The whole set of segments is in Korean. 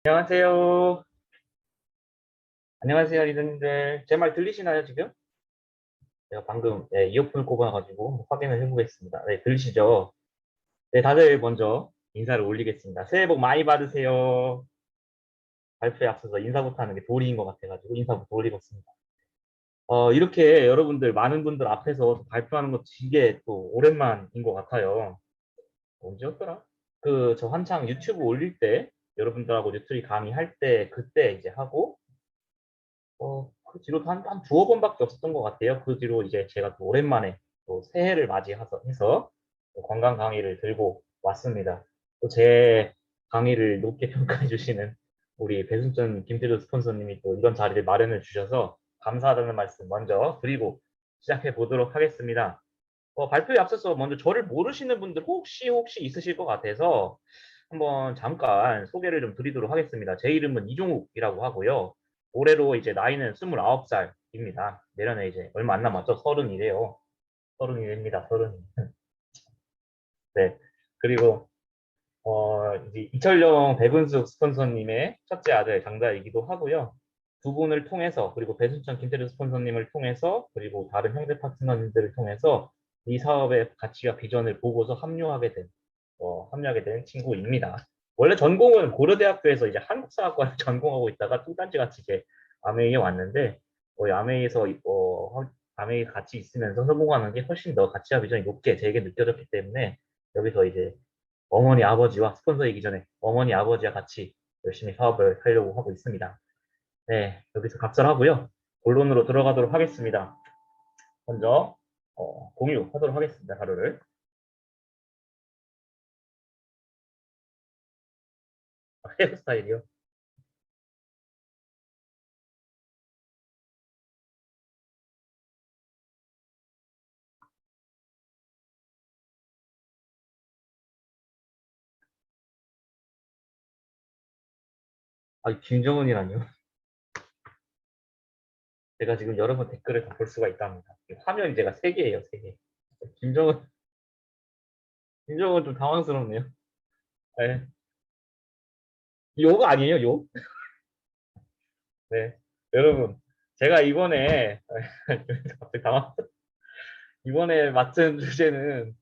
안녕하세요. 안녕하세요, 리더님들. 제 말 들리시나요, 지금? 제가 방금 이어폰을 꼽아가지고 확인을 해보겠습니다. 네, 들리시죠? 네, 다들 먼저 인사를 올리겠습니다. 새해 복 많이 받으세요. 발표에 앞서서 인사부터 하는 게 도리인 것 같아가지고 인사부터 올리겠습니다. 이렇게 여러분들, 많은 분들 앞에서 발표하는 것도 이게 또 오랜만인 것 같아요. 언제였더라? 저 한창 유튜브 올릴 때, 여러분들하고 뉴트리 강의할 때, 그때 이제 하고, 그 뒤로 한 두어 번밖에 없었던 것 같아요. 그 뒤로 이제 제가 또 오랜만에 또 새해를 맞이해서 또 관광 강의를 들고 왔습니다. 또 제 강의를 높게 평가해 주시는 우리 배순천 김태조 스폰서님이 또 이런 자리를 마련해 주셔서 감사하다는 말씀 먼저 드리고 시작해 보도록 하겠습니다. 발표에 앞서서 먼저 저를 모르시는 분들 혹시 있으실 것 같아서 한번 잠깐 소개를 좀 드리도록 하겠습니다. 제 이름은 이종욱이라고 하고요. 올해로 이제 나이는 29살입니다. 내년에 이제 얼마 안 남았죠? 30이래요. 30입니다. 30. 네. 그리고 이제 이철용 백은숙 스폰서님의 첫째 아들 장자이기도 하고요. 두 분을 통해서 그리고 배순천 김태료 스폰서님을 통해서 그리고 다른 형제 파트너님들을 통해서 이 사업의 가치와 비전을 보고서 합류하게 된 친구입니다. 원래 전공은 고려대학교에서 이제 한국사학과를 전공하고 있다가 뚱딴지 같이 이제 아메이에 왔는데 아메이에서 아메이 같이 있으면서 성공하는 게 훨씬 더 가치와 비전이 높게 제게 느껴졌기 때문에 여기서 이제 어머니 아버지와 스폰서이기 전에 어머니 아버지와 같이 열심히 사업을 하려고 하고 있습니다. 네, 여기서 각설하고요. 본론으로 들어가도록 하겠습니다. 먼저 공유하도록 하겠습니다. 자료를. 헤어스타일이요. 아, 김정은이라뇨. 제가 지금 여러 번 댓글을 다 볼 수가 있답니다. 화면이 제가 세 개예요, 세 개. 김정은, 김정은 좀 당황스럽네요. 네. 욕 아니에요, 욕? 네. 여러분, 제가 이번에, 갑자기 이번에 맡은 주제는,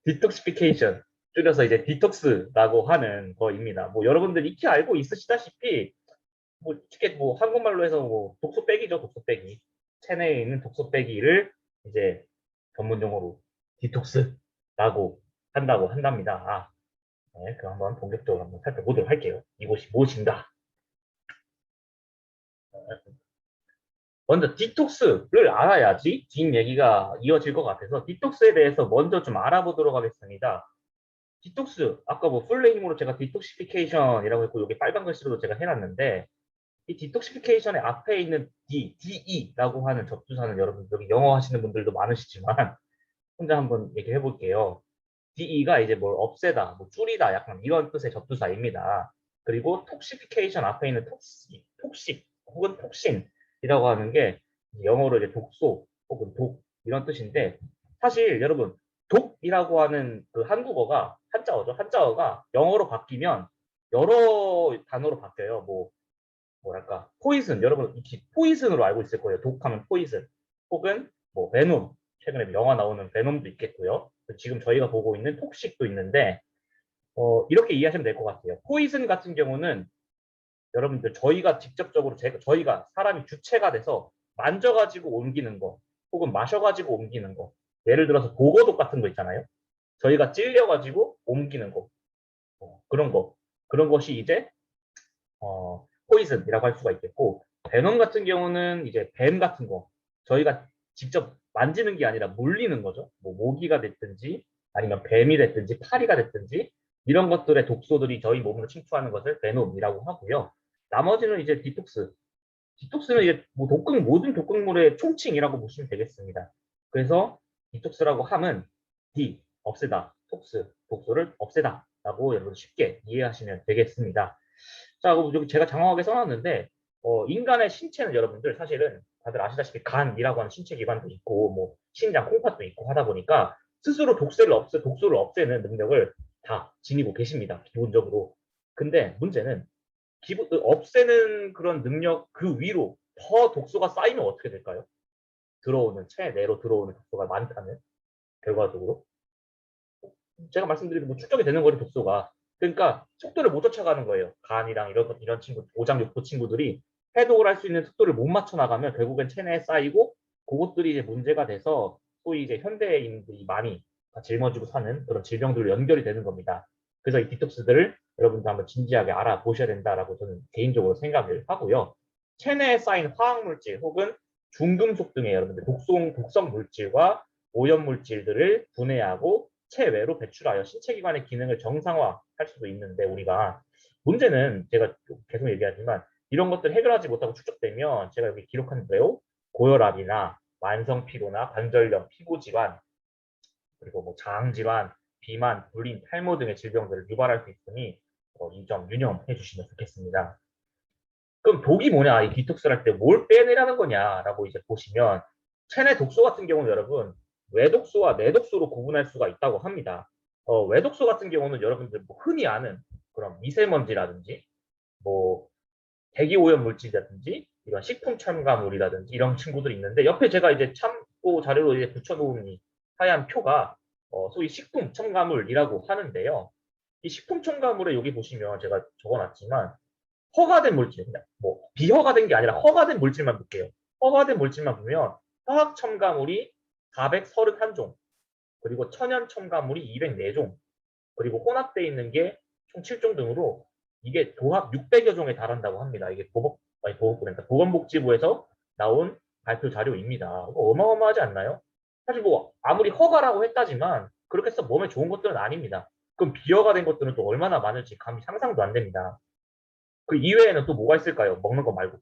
디톡시피케이션. 줄여서 이제 디톡스라고 하는 거입니다. 뭐, 여러분들 익히 알고 있으시다시피, 뭐, 이게 뭐, 한국말로 해서 뭐, 독소 빼기죠, 독소 빼기. 체내에 있는 독소 빼기를 이제 전문 용어로 디톡스라고 한다고 한답니다. 네, 그럼 한번 본격적으로 한번 살펴보도록 할게요. 이곳이 무엇인가? 먼저 디톡스를 알아야지 뒷 얘기가 이어질 것 같아서 디톡스에 대해서 먼저 좀 알아보도록 하겠습니다. 디톡스, 아까 뭐 풀네임으로 제가 디톡시피케이션이라고 했고 여기 빨간 글씨로도 제가 해놨는데 이 디톡시피케이션의 앞에 있는 DE라고 하는 접두사는 여러분 여기 영어 하시는 분들도 많으시지만 혼자 한번 얘기해 볼게요. DE가 이제 뭘 없애다, 뭐 줄이다, 약간 이런 뜻의 접두사입니다. 그리고 톡시피케이션 앞에 있는 톡식 혹은 톡신이라고 하는 게 영어로 이제 독소 혹은 독 이런 뜻인데 사실 여러분 독이라고 하는 그 한국어가 한자어죠. 한자어가 영어로 바뀌면 여러 단어로 바뀌어요. 뭐 뭐랄까 포이즌 여러분 익히 포이즌으로 알고 있을 거예요. 독하면 포이즌 혹은 뭐 베놈 최근에 영화 나오는 베놈도 있겠고요. 지금 저희가 보고 있는 톡식도 있는데 이렇게 이해하시면 될 것 같아요. 포이즌 같은 경우는 여러분들 저희가 직접적으로 저희가 사람이 주체가 돼서 만져가지고 옮기는 거 혹은 마셔가지고 옮기는 거 예를 들어서 독어독 같은 거 있잖아요. 저희가 찔려가지고 옮기는 거 그런 거 그런 것이 이제 포이즌이라고 할 수가 있겠고, 베놈 같은 경우는 이제 뱀 같은 거, 저희가 직접 만지는 게 아니라 물리는 거죠. 뭐 모기가 됐든지, 아니면 뱀이 됐든지, 파리가 됐든지, 이런 것들의 독소들이 저희 몸으로 침투하는 것을 베놈이라고 하고요. 나머지는 이제 디톡스. 디톡스는 이제 뭐 모든 독극물의 총칭이라고 보시면 되겠습니다. 그래서 디톡스라고 함은 없애다, 톡스, 독소를 없애다 라고 여러분 쉽게 이해하시면 되겠습니다. 자, 그럼 여기 제가 장황하게 써놨는데, 인간의 신체는 여러분들 사실은 다들 아시다시피 간이라고 하는 신체 기관도 있고, 뭐, 심장, 콩팥도 있고 하다 보니까 스스로 독소를 없애는 능력을 다 지니고 계십니다. 기본적으로. 근데 문제는 없애는 그런 능력 그 위로 더 독소가 쌓이면 어떻게 될까요? 들어오는 체내로 들어오는 독소가 많다면 결과적으로 제가 말씀드린 뭐 축적이 되는 거예요 독소가. 그러니까 속도를 못 쫓아가는 거예요. 간이랑 이런 친구 오장육부 친구들이 해독을 할 수 있는 속도를 못 맞춰 나가면 결국엔 체내에 쌓이고 그것들이 이제 문제가 돼서 소위 이제 현대인들이 많이 짊어지고 사는 그런 질병들로 연결이 되는 겁니다. 그래서 이 디톡스들을 여러분도 한번 진지하게 알아보셔야 된다라고 저는 개인적으로 생각을 하고요. 체내에 쌓인 화학물질 혹은 중금속 등의 여러분들 독성 물질과 오염 물질들을 분해하고 체외로 배출하여 신체기관의 기능을 정상화할 수도 있는데 우리가 문제는 제가 계속 얘기하지만 이런 것들 해결하지 못하고 축적되면 제가 여기 기록한 대로 고혈압이나 만성 피로나 관절염, 피부질환 그리고 뭐 장질환, 비만, 불임, 탈모 등의 질병들을 유발할 수 있으니 이 점 유념해 주시면 좋겠습니다. 그럼 독이 뭐냐? 이 디톡스를 할 때 뭘 빼내라는 거냐라고 이제 보시면 체내 독소 같은 경우는 여러분 외독소와 내독소로 구분할 수가 있다고 합니다. 외독소 같은 경우는 여러분들 뭐 흔히 아는 그런 미세먼지라든지 뭐 대기오염 물질이라든지 이런 식품 첨가물이라든지 이런 친구들이 있는데 옆에 제가 이제 참고 자료로 이제 붙여놓은 이 하얀 표가 소위 식품 첨가물이라고 하는데요. 이 식품 첨가물에 여기 보시면 제가 적어놨지만 허가된 물질, 뭐 비허가된 게 아니라 허가된 물질만 볼게요. 허가된 물질만 보면 화학 첨가물이 431종, 그리고 천연 첨가물이 204종, 그리고 혼합되어 있는 게 총 7종 등으로 이게 도합 600여 종에 달한다고 합니다. 이게 그러니까 보건복지부에서 나온 발표 자료입니다. 어마어마하지 않나요? 사실 뭐 아무리 허가라고 했다지만 그렇게 해서 몸에 좋은 것들은 아닙니다. 그럼 비허가된 것들은 또 얼마나 많을지 감히 상상도 안 됩니다. 그 이외에는 또 뭐가 있을까요? 먹는 거 말고.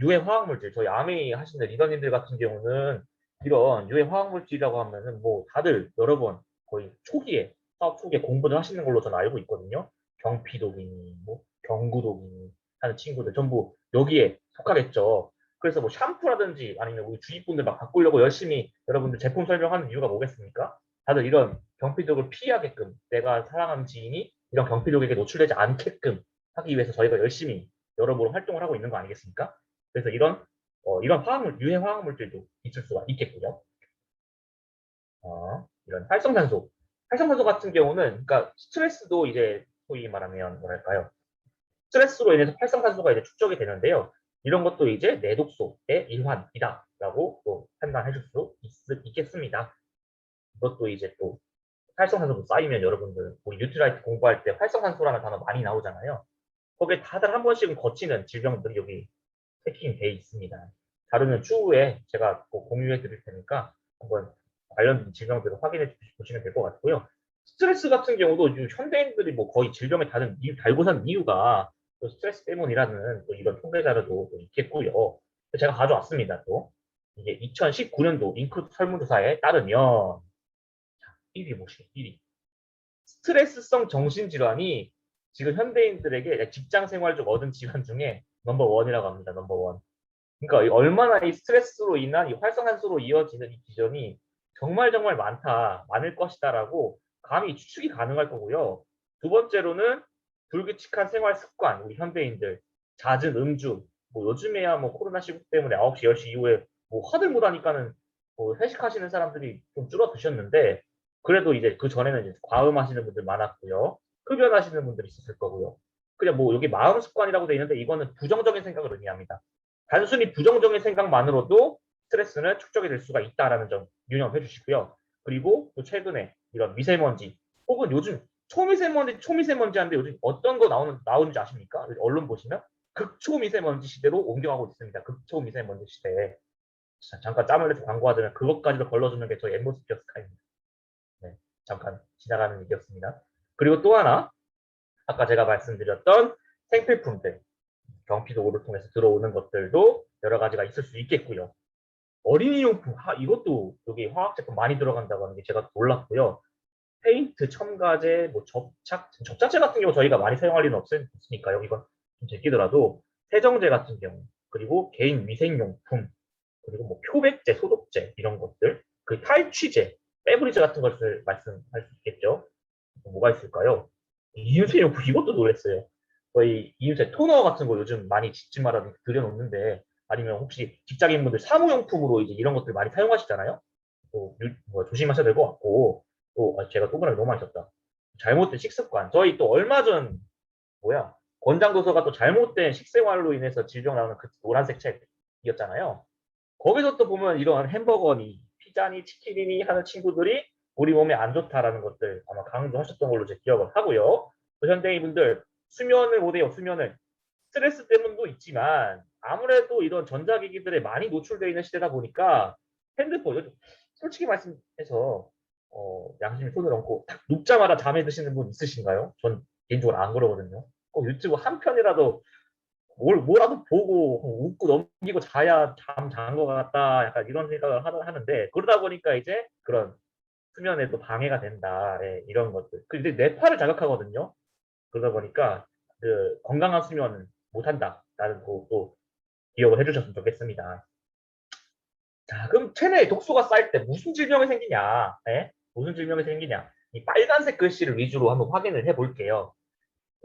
유해 화학물질. 저희 아메이 하시는 리더님들 같은 경우는 이런 유해 화학물질이라고 하면은 뭐 다들 여러 번 거의 사업 초기에 공부를 하시는 걸로 저는 알고 있거든요. 경피독이니, 뭐 경구독이니 하는 친구들 전부 여기에 속하겠죠. 그래서 뭐 샴푸라든지 아니면 우리 주위 분들 막 바꾸려고 열심히 여러분들 제품 설명하는 이유가 뭐겠습니까? 다들 이런 경피독을 피하게끔 내가 사랑하는 지인이 이런 경피독에게 노출되지 않게끔 하기 위해서 저희가 열심히 여러모로 활동을 하고 있는 거 아니겠습니까? 그래서 이런 유해 화학물질도 있을 수가 있겠고요. 이런 활성산소. 활성산소 같은 경우는, 그러니까 스트레스도 이제 소위 말하면 뭐랄까요? 스트레스로 인해서 활성산소가 이제 축적이 되는데요. 이런 것도 이제 내독소의 일환이다라고 또 판단해 줄 수 있겠습니다. 이것도 이제 또 활성산소도 쌓이면 여러분들 우리 뉴트라이트 공부할 때 활성산소라는 단어 많이 나오잖아요. 거기에 다들 한 번씩은 거치는 질병들이 여기 패킹돼 있습니다. 다루면 추후에 제가 꼭 공유해 드릴 테니까 한번 관련된 질병들을 확인해 보시면 될 것 같고요. 스트레스 같은 경우도 현대인들이 뭐 거의 질병에 달고 사는 이유가 또 스트레스 때문이라는 또 이런 통계 자료도 또 있겠고요. 제가 가져왔습니다. 또 이게 2019년도 잉크 설문조사에 따르면 1위 보시죠. 1위. 스트레스성 정신질환이 지금 현대인들에게 직장 생활 중 얻은 질환 중에 넘버 원이라고 합니다. 넘버 원. 그러니까 얼마나 이 스트레스로 인한 이 활성산소로 이어지는 이 기전이 정말 정말 많을 것이다라고 감히 추측이 가능할 거고요. 두 번째로는 불규칙한 생활 습관, 우리 현대인들 잦은 음주, 뭐 요즘에야 뭐 코로나 시국 때문에 9시, 10시 이후에 뭐 화들 못 하니까는 뭐 회식하시는 사람들이 좀 줄어드셨는데 그래도 이제 그 전에는 이제 과음하시는 분들 많았고요. 흡연하시는 분들이 있었을 거고요. 그냥 뭐 여기 마음 습관이라고 돼 있는데 이거는 부정적인 생각을 의미합니다. 단순히 부정적인 생각만으로도 스트레스는 축적이 될 수가 있다라는 점 유념해 주시고요. 그리고 또 최근에 이런 미세먼지 혹은 요즘 초미세먼지 하는데 요즘 어떤 거 나오는지 아십니까? 언론 보시면 극초미세먼지 시대로 옮겨가고 있습니다. 극초미세먼지 시대에. 잠깐 짬을 내서 광고하자면 그것까지도 걸러주는 게 저희 엠모스피어 스카이입니다. 네, 잠깐 지나가는 얘기였습니다. 그리고 또 하나 아까 제가 말씀드렸던 생필품들 경피도구를 통해서 들어오는 것들도 여러 가지가 있을 수 있겠고요. 어린이용품, 이것도 여기 화학 제품 많이 들어간다고 하는 게 제가 놀랐고요. 페인트, 첨가제, 뭐 접착제 같은 경우 저희가 많이 사용할 일은 없으니까요. 이건 좀 제끼더라도 세정제 같은 경우, 그리고 개인 위생용품, 그리고 뭐 표백제, 소독제 이런 것들, 그 탈취제, 페브리즈 같은 것을 말씀할 수 있겠죠. 뭐가 있을까요? 이윤세 용품 이것도 놀랐어요. 거의 이윤세 토너 같은 거 요즘 많이 집집마다 들여놓는데 아니면 혹시 직장인분들 사무용품으로 이제 이런 것들 많이 사용하시잖아요. 또 뭐 조심하셔야 될 것 같고 또 제가 또그을 너무 많이 썼다. 잘못된 식습관. 저희 또 얼마 전 뭐야 권장도서가 또 잘못된 식생활로 인해서 질병 나오는 그 노란색 책이었잖아요. 거기서 또 보면 이런 햄버거니 피자니 치킨이니 하는 친구들이 우리 몸에 안 좋다라는 것들 아마 강조하셨던 걸로 제 기억을 하고요. 또 현대인분들 수면을 못해요. 수면을 스트레스 때문도 있지만 아무래도 이런 전자기기들에 많이 노출되어 있는 시대다 보니까 핸드폰 솔직히 말씀해서 양심이 손을 얹고 딱 눕자마자 잠에 드시는 분 있으신가요? 전 개인적으로 안 그러거든요. 꼭 유튜브 한 편이라도 뭐라도 보고 웃고 넘기고 자야 잠 잔 것 같다. 약간 이런 생각을 하는데 그러다 보니까 이제 그런 수면에도 방해가 된다. 예, 이런 것들. 근데 뇌파를 자극하거든요. 그러다 보니까 그 건강한 수면을 못한다라는 또 기억을 해주셨으면 좋겠습니다. 자, 그럼 체내에 독소가 쌓일 때 무슨 질병이 생기냐? 예? 무슨 질병이 생기냐? 이 빨간색 글씨를 위주로 한번 확인을 해볼게요.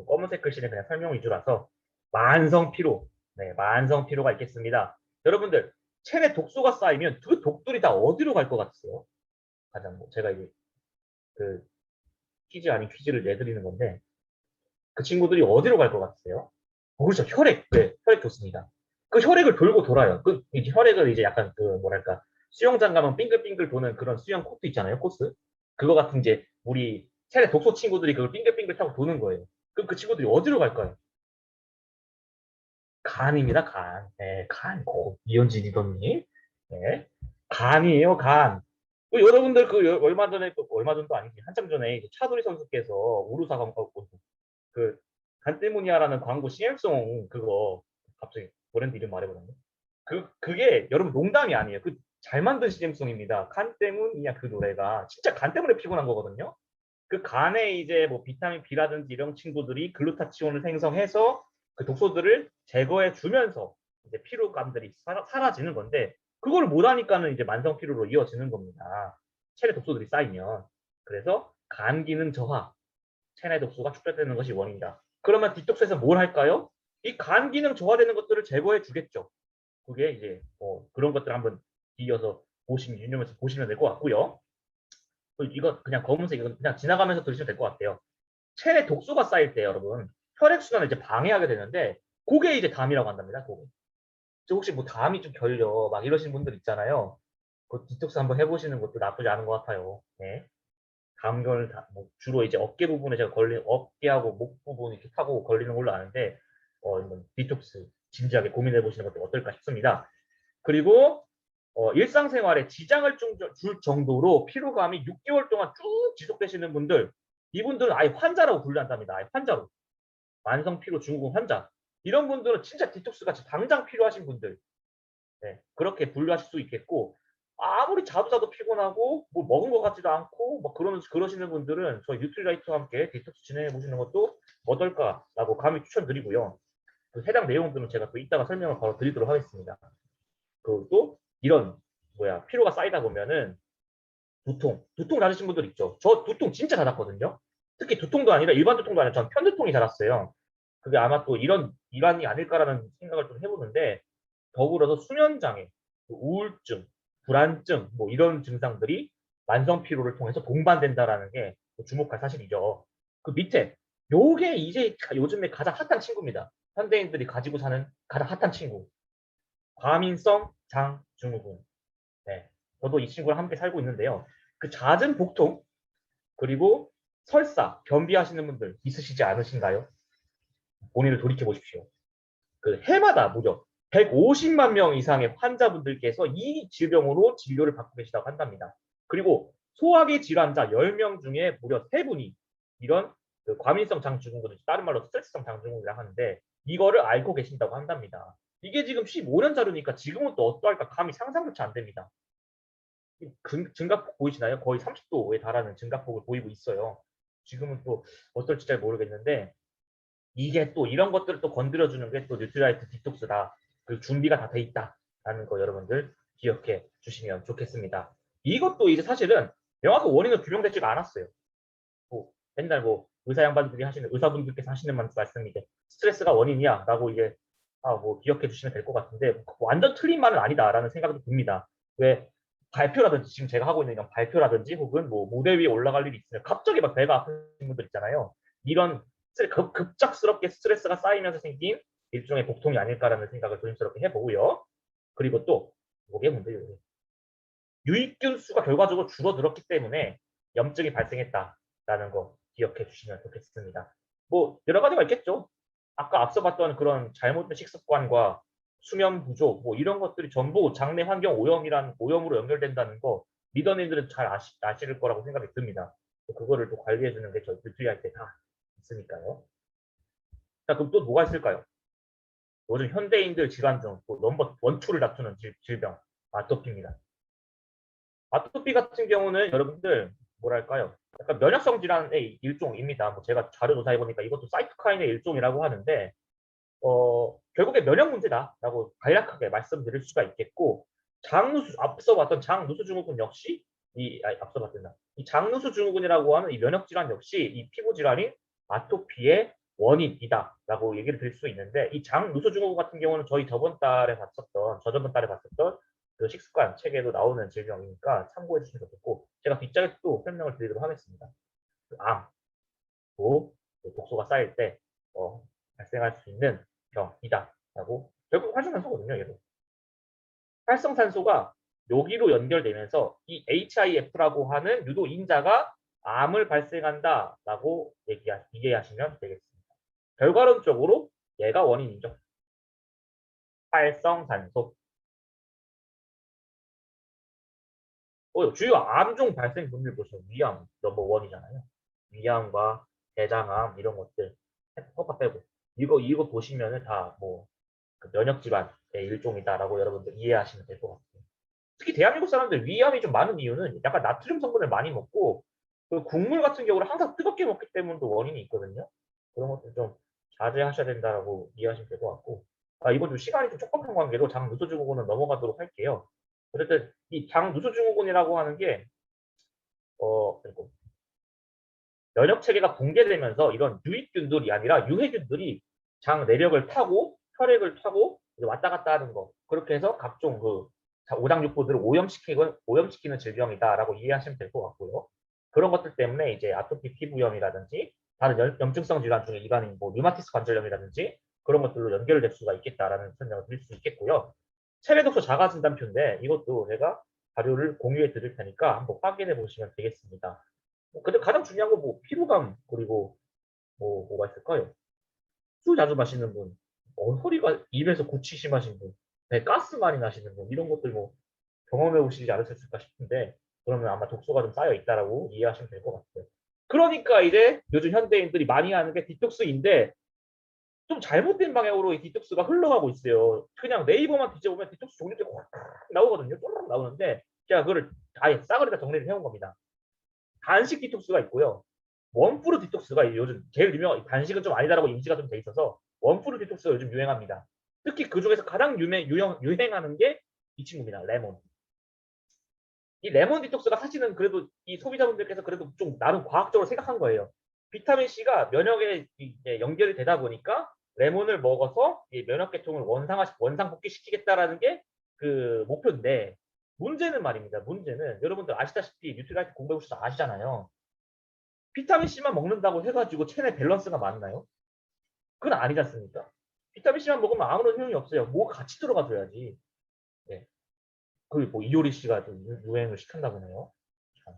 검은색 글씨는 그냥 설명 위주라서 만성 피로, 네, 만성 피로가 있겠습니다. 여러분들 체내 독소가 쌓이면 그 독들이 다 어디로 갈 것 같으세요? 가장 제가 이제 그 퀴즈 아닌 퀴즈를 내드리는 건데 그 친구들이 어디로 갈 것 같으세요? 그렇죠. 혈액. 네, 혈액 좋습니다. 그 혈액을 돌고 돌아요. 그 이제 혈액을 이제 약간 그 뭐랄까 수영장 가면 빙글빙글 도는 그런 수영 코스 있잖아요. 코스. 그거 같은 이제 우리 체내 독소 친구들이 그걸 빙글빙글 타고 도는 거예요. 그럼 그 친구들이 어디로 갈까요? 간입니다, 간. 네, 간. 이현진이더니. 네. 간이에요, 간. 여러분들 얼마 전에, 얼마 전도 아니지, 한참 전에 이제 차두리 선수께서 우루사강 그, 간때무니아라는 광고 CM송 그거, 갑자기 브랜드 이름 말해보는데. 그게 여러분 농담이 아니에요. 그 잘 만든 CM송입니다. 간 때문이야 그 노래가. 진짜 간 때문에 피곤한 거거든요. 그 간에 이제 뭐 비타민 B라든지 이런 친구들이 글루타치온을 생성해서 그 독소들을 제거해 주면서 이제 피로감들이 사라지는 건데 그걸 못 하니까는 이제 만성 피로로 이어지는 겁니다. 체내 독소들이 쌓이면. 그래서 간 기능 저하, 체내 독소가 축적되는 것이 원인이다. 그러면 디톡스에서 뭘 할까요? 이 간 기능 저하되는 것들을 제거해 주겠죠. 그게 이제 그런 것들 한번 이어서 보시면 유념해서 보시면 될 것 같고요. 이거 그냥 검은색 이건 그냥 지나가면서 들으시면 될 것 같아요. 체내 독소가 쌓일 때 여러분 혈액순환을 이제 방해하게 되는데 그게 이제 담이라고 한답니다. 그거. 혹시 뭐 담이 좀 결려 막 이러신 분들 있잖아요. 그 디톡스 한번 해보시는 것도 나쁘지 않은 것 같아요. 네. 감결 뭐 주로 이제 어깨 부분에 제가 걸린 어깨하고 목 부분 이렇게 타고 걸리는 걸로 아는데 이건 디톡스 진지하게 고민해 보시는 것도 어떨까 싶습니다. 그리고 일상생활에 지장을 줄 정도로 피로감이 6개월 동안 쭉 지속되시는 분들 이분들은 아예 환자라고 분류한답니다. 아예 환자로. 만성 피로 증후군 환자. 이런 분들은 진짜 디톡스 같이 당장 필요하신 분들. 네, 그렇게 분류하실 수 있겠고 아무리 자도 피곤하고 뭐 먹은 것 같지도 않고 뭐 그러시는 분들은 저희 뉴트리라이트와 함께 디톡스 진행해 보시는 것도 어떨까라고 감히 추천드리고요. 그 해당 내용들은 제가 또 이따가 설명을 바로 드리도록 하겠습니다. 그리고 또 이런 피로가 쌓이다 보면은 두통 잦으신 분들 있죠. 저 두통 진짜 잦았거든요. 특히 두통도 아니라 일반 두통도 아니라 전 편두통이 잦았어요. 그게 아마 또 이런 일환이 아닐까라는 생각을 좀 해보는데 더불어서 수면장애, 우울증, 불안증 뭐 이런 증상들이 만성 피로를 통해서 동반된다라는 게 주목할 사실이죠. 그 밑에 요게 이제 요즘에 가장 핫한 친구입니다. 현대인들이 가지고 사는 가장 핫한 친구. 과민성 장증후군. 네. 저도 이 친구랑 함께 살고 있는데요. 그 잦은 복통 그리고 설사, 변비하시는 분들 있으시지 않으신가요? 본인을 돌이켜 보십시오. 그 해마다 무려 150만 명 이상의 환자분들께서 이 질병으로 진료를 받고 계시다고 한답니다. 그리고 소화기 질환자 10명 중에 무려 3분이 이런 그 과민성 장증후군, 다른 말로 스트레스성 장증후군이라고 하는데 이거를 앓고 계신다고 한답니다. 이게 지금 15년 자료니까 지금은 또 어떠할까 감히 상상조차 안 됩니다. 증가폭 보이시나요? 거의 30도에 달하는 증가폭을 보이고 있어요. 지금은 또 어떨지 잘 모르겠는데 이게 또 이런 것들을 또 건드려주는 게 또 뉴트라이트 디톡스다. 그 준비가 다 돼 있다라는 거 여러분들 기억해 주시면 좋겠습니다. 이것도 이제 사실은 명확한 원인은 규명되지가 않았어요. 뭐 맨날 뭐 의사 양반들이 하시는 의사분들께서 하시는 말씀이 스트레스가 원인이야라고 이제 뭐 기억해 주시면 될 것 같은데 완전 틀린 말은 아니다라는 생각도 듭니다. 왜 발표라든지 지금 제가 하고 있는 이런 발표라든지 혹은 뭐 무대 위에 올라갈 일이 있으면 갑자기 막 배가 아픈 분들 있잖아요. 이런 급작스럽게 스트레스가 쌓이면서 생긴 일종의 복통이 아닐까라는 생각을 조심스럽게 해보고요. 그리고 또 뭐게 문제예요. 유익균 수가 결과적으로 줄어들었기 때문에 염증이 발생했다라는 거 기억해 주시면 좋겠습니다. 뭐 여러 가지가 있겠죠. 아까 앞서 봤던 그런 잘못된 식습관과 수면 부족 뭐 이런 것들이 전부 장내 환경 오염으로 연결된다는 거 리더님들은 잘 아실 거라고 생각이 듭니다. 그거를 또 관리해 주는 게 저희 뉴트리할 때 다 있으니까요. 자, 그럼 또 뭐가 있을까요? 요즘 현대인들 질환 중 넘버 원투를 다투는 질병 아토피입니다. 아토피 같은 경우는 여러분들 뭐랄까요? 약간 면역성 질환의 일종입니다. 뭐 제가 자료 조사해 보니까 이것도 사이토카인의 일종이라고 하는데 결국에 면역 문제다라고 간략하게 말씀드릴 수가 있겠고 앞서 봤던 장누수 증후군 역시 앞서 봤던 이 장누수 증후군이라고 하는 이 면역 질환 역시 이 피부 질환인 아토피의 원인이다라고 얘기를 드릴 수 있는데 이 장누수 증후군 같은 경우는 저희 저저번 달에 봤었던 그 식습관 책에도 나오는 질병이니까 참고해 주시면 좋겠고 제가 뒷장에 또 설명을 드리도록 하겠습니다. 암, 또 독소가 쌓일 때 발생할 수 있는 병이다라고 결국 활성산소거든요. 얘도 활성산소가 여기로 연결되면서 이 HIF라고 하는 유도인자가 암을 발생한다라고 이해하시면 되겠습니다. 결과론적으로 얘가 원인이죠. 활성산소. 주요 암종 발생 분들 보시면 위암 넘버 원이잖아요. 위암과 대장암 이런 것들 허파 빼고 이거 보시면은 다뭐 그 면역 질환의 일종이다라고 여러분들 이해하시면 될 것 같아요. 특히 대한민국 사람들 위암이 좀 많은 이유는 약간 나트륨 성분을 많이 먹고 그 국물 같은 경우를 항상 뜨겁게 먹기 때문도 원인이 있거든요. 그런 것들 좀 자제하셔야 된다라고 이해하시면 될 것 같고 이번 좀 시간이 좀 촉박한 관계로 장누수증후군은 넘어가도록 할게요. 어쨌든 이 장누수증후군이라고 하는 게 면역 체계가 붕괴되면서 이런 유익균들이 아니라 유해균들이 장 내력을 타고 혈액을 타고 왔다 갔다 하는 거 그렇게 해서 각종 그 오장육부들을 오염시키는 질병이다라고 이해하시면 될 것 같고요. 그런 것들 때문에 이제 아토피 피부염이라든지 다른 염증성 질환 중에 일반인 뭐 류마티스 관절염이라든지 그런 것들로 연결될 수가 있겠다라는 설명을 드릴 수 있겠고요. 체외독소 자가진단표인데 이것도 제가 자료를 공유해 드릴 테니까 한번 확인해 보시면 되겠습니다. 근데 가장 중요한 건 뭐 피로감 그리고 뭐가 있을까요? 술 자주 마시는 분, 허리가 입에서 구취 심하신 분, 가스 많이 나시는 분 이런 것들 뭐 경험해 보시지 않으셨을까 싶은데 그러면 아마 독소가 좀 쌓여 있다라고 이해하시면 될 것 같아요. 그러니까 이제 요즘 현대인들이 많이 하는 게 디톡스인데 좀 잘못된 방향으로 이 디톡스가 흘러가고 있어요. 그냥 네이버만 뒤져보면 디톡스 종류들이 확 나오거든요. 쪼르륵 나오는데 제가 그거를 아예 싸그리 다 정리를 해온 겁니다. 단식 디톡스가 있고요. 원푸드 디톡스가 요즘 제일 유명한 단식은 좀 아니다라고 인지가 좀 돼 있어서 원푸드 디톡스가 요즘 유행합니다. 특히 그 중에서 가장 유행하는 게 이 친구입니다. 레몬. 이 레몬 디톡스가 사실은 그래도 이 소비자분들께서 그래도 좀 나름 과학적으로 생각한 거예요. 비타민 C가 면역에 연결이 되다 보니까 레몬을 먹어서 이 면역 계통을 원상 복귀시키겠다라는 게 그 목표인데 문제는 말입니다. 문제는 여러분들 아시다시피 뉴트리라이트 공부해 보셔서 아시잖아요. 비타민 C만 먹는다고 해가지고 체내 밸런스가 맞나요? 그건 아니지 않습니까? 비타민 C만 먹으면 아무런 효용이 없어요. 뭐 같이 들어가줘야지. 네. 그뭐 이효리 씨가 좀 유행을 시켰나 보네요. 참.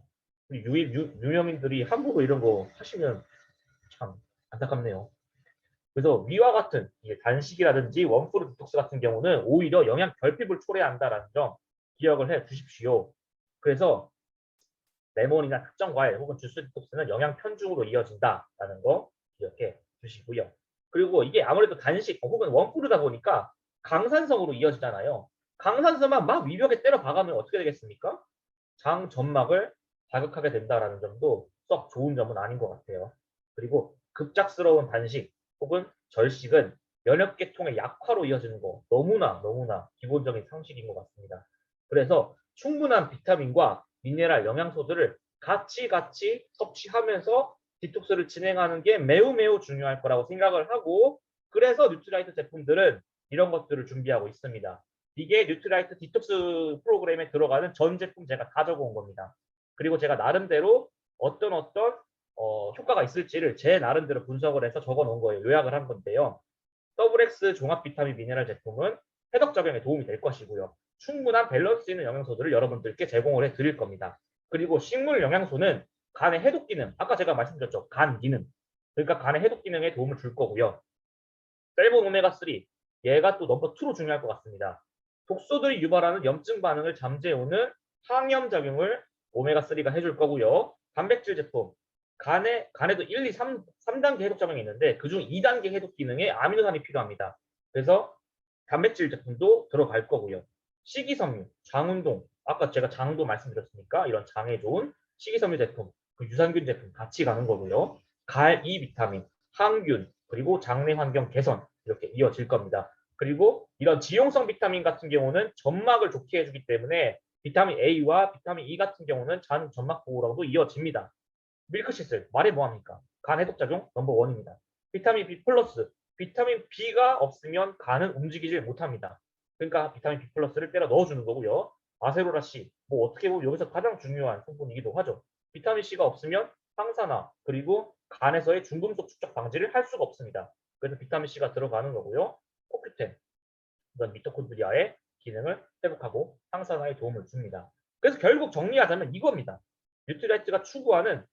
유명인들이 함부로 이런 거 하시면 참 안타깝네요. 그래서 위와 같은 단식이라든지 원푸드 디톡스 같은 경우는 오히려 영양 결핍을 초래한다라는 점 기억을 해 주십시오. 그래서 레몬이나 특정 과일 혹은 주스 디톡스는 영양 편중으로 이어진다라는 거 기억해 주시고요. 그리고 이게 아무래도 단식 혹은 원푸드다 보니까 강산성으로 이어지잖아요. 강산성만 막 위벽에 때려 박으면 어떻게 되겠습니까? 장 점막을 자극하게 된다라는 점도 썩 좋은 점은 아닌 것 같아요. 그리고 급작스러운 단식 혹은 절식은 면역계통의 약화로 이어지는 거 너무나 기본적인 상식인 것 같습니다. 그래서 충분한 비타민과 미네랄 영양소들을 같이 섭취하면서 디톡스를 진행하는 게 매우 매우 중요할 거라고 생각을 하고 그래서 뉴트라이트 제품들은 이런 것들을 준비하고 있습니다. 이게 뉴트라이트 디톡스 프로그램에 들어가는 전 제품 제가 다 적어온 겁니다. 그리고 제가 나름대로 어떤 효과가 있을지를 제 나름대로 분석을 해서 적어 놓은 거예요. 요약을 한 건데요. WX 종합 비타민 미네랄 제품은 해독 작용에 도움이 될 것이고요. 충분한 밸런스 있는 영양소들을 여러분들께 제공을 해 드릴 겁니다. 그리고 식물 영양소는 간의 해독 기능, 아까 제가 말씀드렸죠. 간 기능. 그러니까 간의 해독 기능에 도움을 줄 거고요. 셀본 오메가3, 얘가 또 넘버 2로 중요할 것 같습니다. 독소들이 유발하는 염증 반응을 잠재우는 항염 작용을 오메가3가 해줄 거고요. 단백질 제품, 간에도 1, 2, 3단계 해독 작용이 있는데 그중 2단계 해독 기능에 아미노산이 필요합니다. 그래서 단백질 제품도 들어갈 거고요. 식이섬유, 장운동, 아까 제가 장도 말씀드렸으니까 이런 장에 좋은 식이섬유 제품, 그 유산균 제품 같이 가는 거고요. 갈, 이 비타민, 항균, 그리고 장내 환경 개선 이렇게 이어질 겁니다. 그리고 이런 지용성 비타민 같은 경우는 점막을 좋게 해주기 때문에 비타민 A와 비타민 E 같은 경우는 잔 점막 보호라고도 이어집니다. 밀크시슬 말해 뭐합니까? 간 해독작용 넘버 원입니다. 비타민 B 플러스 비타민 B가 없으면 간은 움직이질 못합니다. 그러니까 비타민 B 플러스를 때려 넣어주는 거고요. 아세로라 C 뭐 어떻게 보면 여기서 가장 중요한 성분이기도 하죠. 비타민 C가 없으면 항산화 그리고 간에서의 중금속 축적 방지를 할 수가 없습니다. 그래서 비타민 C가 들어가는 거고요. 코큐텐 이런 미토콘드리아의 기능을 회복하고 항산화에 도움을 줍니다. 그래서 결국 정리하자면 이겁니다. 뉴트라이트가 추구하는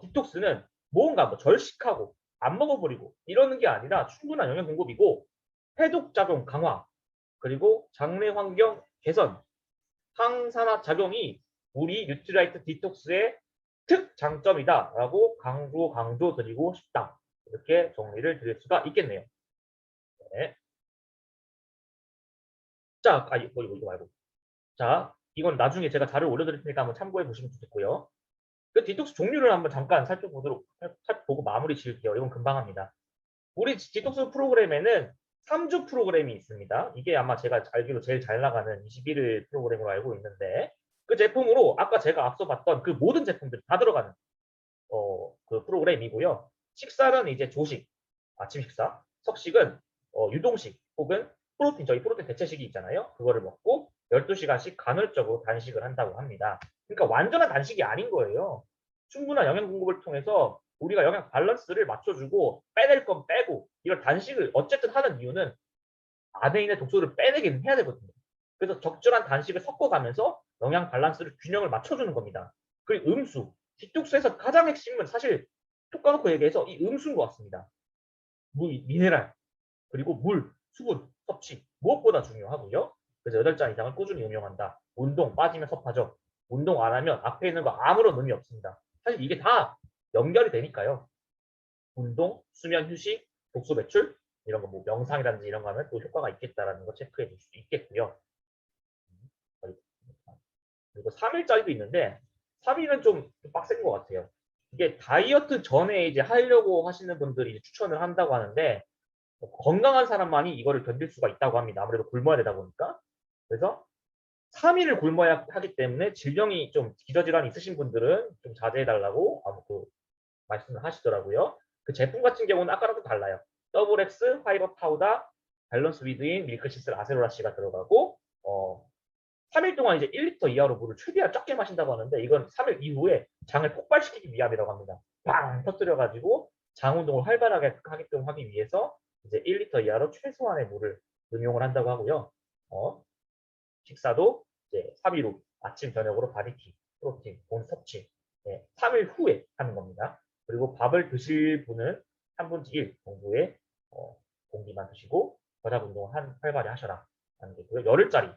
디톡스는 뭔가 뭐 절식하고 안 먹어버리고 이러는 게 아니라 충분한 영양 공급이고 해독 작용 강화 그리고 장내 환경 개선 항산화 작용이 우리 뉴트라이트 디톡스의 특장점이다라고 강조 드리고 싶다. 이렇게 정리를 드릴 수가 있겠네요. 네. 자, 이거 말고. 자, 이건 나중에 제가 자료 올려드릴 테니까 한번 참고해 보시면 좋겠고요. 그 디톡스 종류를 한번 잠깐 살펴보고 마무리 지을게요. 이건 금방 합니다. 우리 디톡스 프로그램에는 3주 프로그램이 있습니다. 이게 아마 제가 알기로 제일 잘 나가는 21일 프로그램으로 알고 있는데 그 제품으로 아까 제가 앞서 봤던 그 모든 제품들이 다 들어가는 그 프로그램이고요. 식사는 이제 조식, 아침 식사, 석식은 유동식 혹은 저희 프로틴 대체식이 있잖아요. 그거를 먹고 12시간씩 간헐적으로 단식을 한다고 합니다. 그러니까 완전한 단식이 아닌 거예요. 충분한 영양 공급을 통해서 우리가 영양 밸런스를 맞춰주고 빼낼 건 빼고 이런 단식을 어쨌든 하는 이유는 안에 있는 독소를 빼내기는 해야 되거든요. 그래서 적절한 단식을 섞어가면서 영양 밸런스를 균형을 맞춰주는 겁니다. 그리고 음수, 디톡스에서 가장 핵심은 사실 톡 까놓고 얘기해서 이 음수인 것 같습니다. 미네랄, 그리고 물, 수분, 섭취 무엇보다 중요하고요. 그래서 8잔 이상을 꾸준히 음용한다. 운동 빠지면 섭하죠. 운동 안 하면 앞에 있는 거 아무런 의미 없습니다. 사실 이게 다 연결이 되니까요. 운동, 수면 휴식, 독소 배출 이런 거 뭐 명상이라든지 이런 거 하면 또 효과가 있겠다라는 거 체크해 줄 수 있겠고요. 그리고 3일짜리도 있는데 3일은 좀 빡센 것 같아요. 이게 다이어트 전에 이제 하려고 하시는 분들이 추천을 한다고 하는데 건강한 사람만이 이거를 견딜 수가 있다고 합니다. 아무래도 굶어야 되다 보니까. 그래서 3일을 굶어야 하기 때문에 질병이 좀 기저질환이 있으신 분들은 좀 자제해달라고 그 말씀을 하시더라고요. 그 제품 같은 경우는 아까랑 좀 달라요. 더블 X 파이버 파우더 밸런스 위드인 밀크시슬 아세로라씨가 들어가고 3일 동안 이제 1리터 이하로 물을 최대한 적게 마신다고 하는데 이건 3일 이후에 장을 폭발시키기 위함이라고 합니다. 빵 터뜨려가지고 장 운동을 활발하게 하게끔 하기 위해서 이제 1리터 이하로 최소한의 물을 응용을 한다고 하고요. 식사도 이제 3일 후 아침 저녁으로 바디키, 프로틴, 본 섭취 3일 후에 하는 겁니다. 그리고 밥을 드실 분은 3분의 1 정도의 공기만 드시고 저녁 운동을 활발히 하셔라 하는 게 있고요. 열흘짜리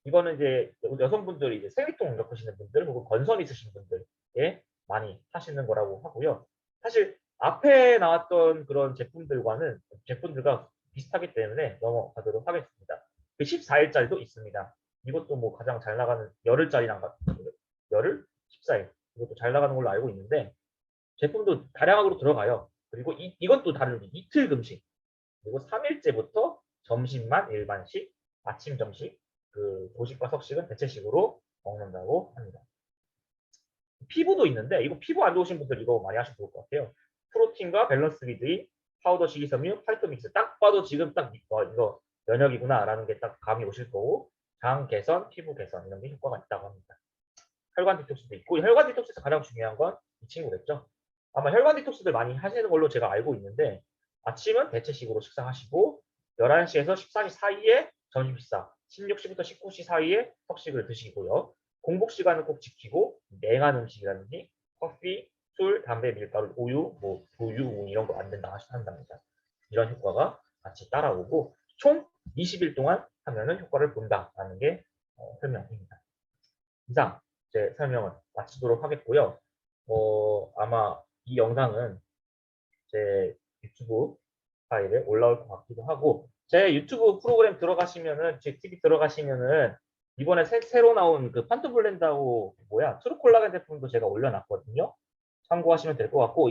이거는 이제 여성분들이 이제 생리통 겪으시는 분들 혹은 건선 있으신 분들에 많이 하시는 거라고 하고요. 사실 앞에 나왔던 그런 제품들과 비슷하기 때문에 넘어가도록 하겠습니다. 그 14일짜리도 있습니다. 이것도 뭐 가장 잘 나가는 열흘짜리랑 같은 열흘, 14일 이것도 잘 나가는 걸로 알고 있는데 제품도 다량으로 들어가요. 그리고 이건 또 다른 이틀 금식 그리고 3일째부터 점심만 일반식, 아침, 점심 그 도식과 석식은 대체식으로 먹는다고 합니다. 피부도 있는데 이거 피부 안 좋으신 분들 이거 많이 하시면 좋을 것 같아요. 프로틴과 밸런스 비드인 파우더 식이섬유 파이토믹스 딱 봐도 지금 딱 이거 면역이구나라는 게 딱 감이 오실 거고 장 개선, 피부 개선 이런 게 효과가 있다고 합니다. 혈관 디톡스도 있고 혈관 디톡스에서 가장 중요한 건 이 친구겠죠. 아마 혈관 디톡스들 많이 하시는 걸로 제가 알고 있는데 아침은 대체식으로 식사하시고 11시에서 14시 사이에 점심 식사, 16시부터 19시 사이에 석식을 드시고요. 공복 시간은 꼭 지키고 냉한 음식이라든지 커피, 술, 담배, 밀가루, 우유, 뭐 두유, 우 이런 거 안 된다 한답니다. 이런 효과가 같이 따라오고 총 20일 동안 하면은 효과를 본다라는 게 설명입니다. 이상 제 설명을 마치도록 하겠고요. 아마 이 영상은 제 유튜브 파일에 올라올 것 같기도 하고 제 유튜브 프로그램 들어가시면은 제 TV 들어가시면은 이번에 새로 나온 그 판토블렌다오 트루콜라겐 제품도 제가 올려놨거든요. 참고하시면 될 것 같고